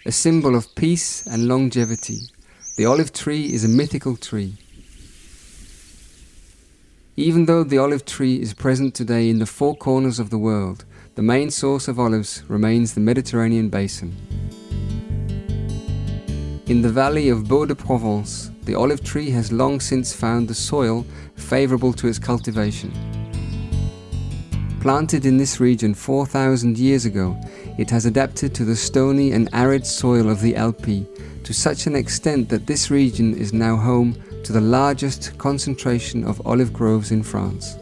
A symbol of peace and longevity, the olive tree is a mythical tree. Even though the olive tree is present today in the four corners of the world, the main source of olives remains the Mediterranean basin. In the Valley of Baux-de-Provence, the olive tree has long since found the soil favourable to its cultivation. Planted in this region 4,000 years ago, it has adapted to the stony and arid soil of the Alpilles to such an extent that this region is now home to the largest concentration of olive groves in France.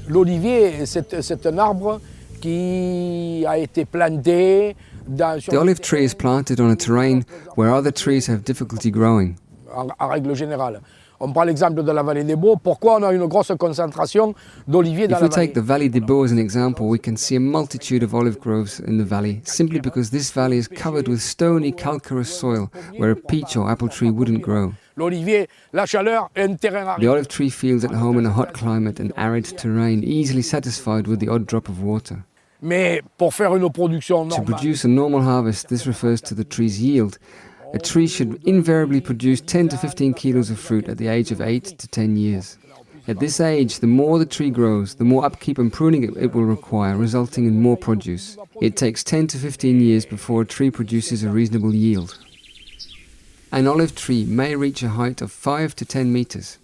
L'olivier, c'est un arbre qui a été planté. The olive tree is planted on a terrain where other trees have difficulty growing. En règle générale. On prend l'exemple de la Vallée des Baux. Pourquoi on a une grosse concentration d'oliviers dans la vallée? If we take the Valley des Baux as an example, we can see a multitude of olive groves in the valley, simply because this valley is covered with stony calcareous soil where a peach or apple tree wouldn't grow. L'olivier, la chaleur, un terrain aride. The olive tree feels at home in a hot climate and arid terrain, easily satisfied with the odd drop of water. Mais pour faire une production To normale, produce a normal harvest, this refers to the tree's yield. A tree should invariably produce 10 to 15 kilos of fruit at the age of 8 to 10 years. At this age, the more the tree grows, the more upkeep and pruning it will require, resulting in more produce. It takes 10 to 15 years before a tree produces a reasonable yield. An olive tree may reach a height of 5 to 10 meters.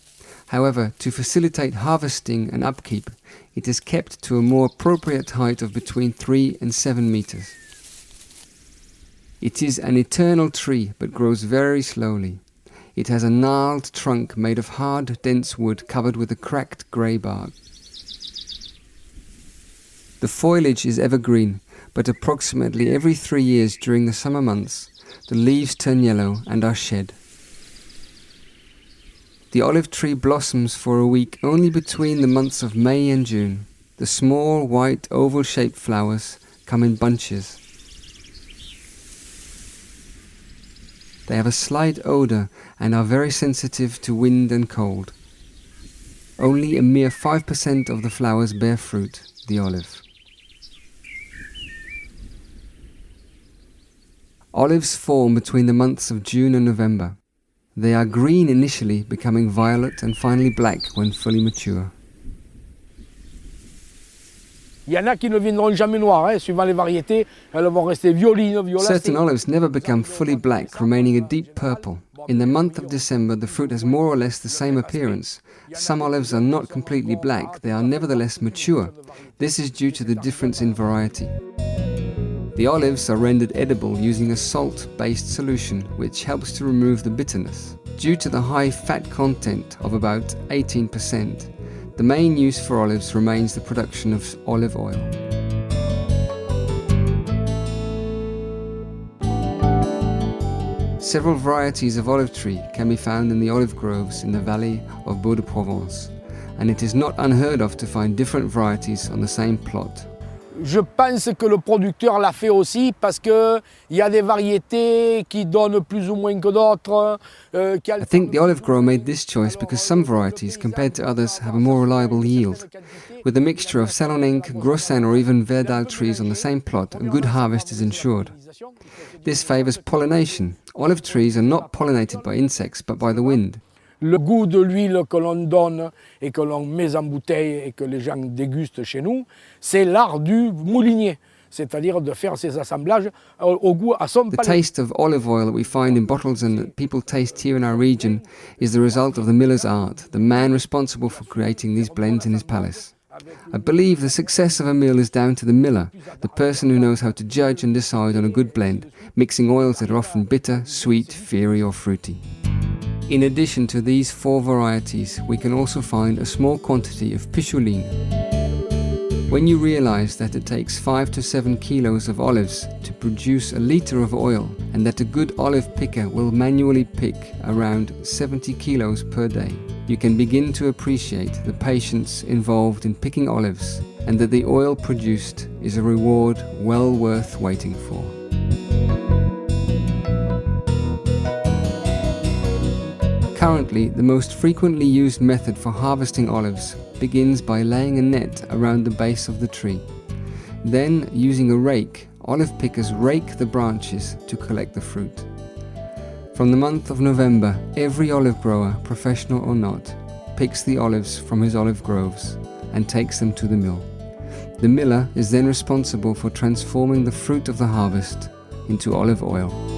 However, to facilitate harvesting and upkeep, it is kept to a more appropriate height of between 3 and 7 meters. It is an eternal tree, but grows very slowly. It has a gnarled trunk made of hard, dense wood covered with a cracked grey bark. The foliage is evergreen, but approximately every 3 years during the summer months, the leaves turn yellow and are shed. The olive tree blossoms for a week only between the months of May and June. The small, white, oval-shaped flowers come in bunches. They have a slight odour and are very sensitive to wind and cold. Only a mere 5% of the flowers bear fruit, the olive. Olives form between the months of June and November. They are green initially, becoming violet and finally black when fully mature. il y en a qui ne viendront jamais noirs, suivant les variétés, elles vont rester violines, violacées. Certain olives never become fully black, remaining a deep purple. In the month of December, the fruit has more or less the same appearance. Some olives are not completely black, they are nevertheless mature. This is due to the difference in variety. The olives are rendered edible using a salt-based solution, which helps to remove the bitterness. Due to the high fat content of about 18%, the main use for olives remains the production of olive oil. Several varieties of olive tree can be found in the olive groves in the Valley of Baux-de-Provence, and it is not unheard of to find different varieties on the same plot. Je pense que le producteur l'a fait aussi parce qu'il y a des variétés qui donnent plus ou moins que d'autres. I think the olive grower made this choice because some varieties, compared to others, have a more reliable yield. With a mixture of Salonenc, Grossein or even Verdal trees on the same plot, a good harvest is ensured. This favours pollination. Olive trees are not pollinated by insects but by the wind. Le goût de l'huile que l'on donne et que l'on met en bouteille et que les gens dégustent chez nous, c'est l'art du moulinier, c'est-à-dire de faire ces assemblages au goût à son palais. The taste of olive oil that we find in bottles and that people taste here in our region is the result of the miller's art, the man responsible for creating these blends in his palace. I believe the success of a meal is down to the miller, the person who knows how to judge and decide on a good blend, mixing oils that are often bitter, sweet, fiery or fruity. In addition to these 4 varieties, we can also find a small quantity of picholine. When you realize that it takes 5 to 7 kilos of olives to produce a liter of oil, and that a good olive picker will manually pick around 70 kilos per day, you can begin to appreciate the patience involved in picking olives, and that the oil produced is a reward well worth waiting for. Currently, the most frequently used method for harvesting olives begins by laying a net around the base of the tree. Then, using a rake, olive pickers rake the branches to collect the fruit. From the month of November, every olive grower, professional or not, picks the olives from his olive groves and takes them to the mill. The miller is then responsible for transforming the fruit of the harvest into olive oil.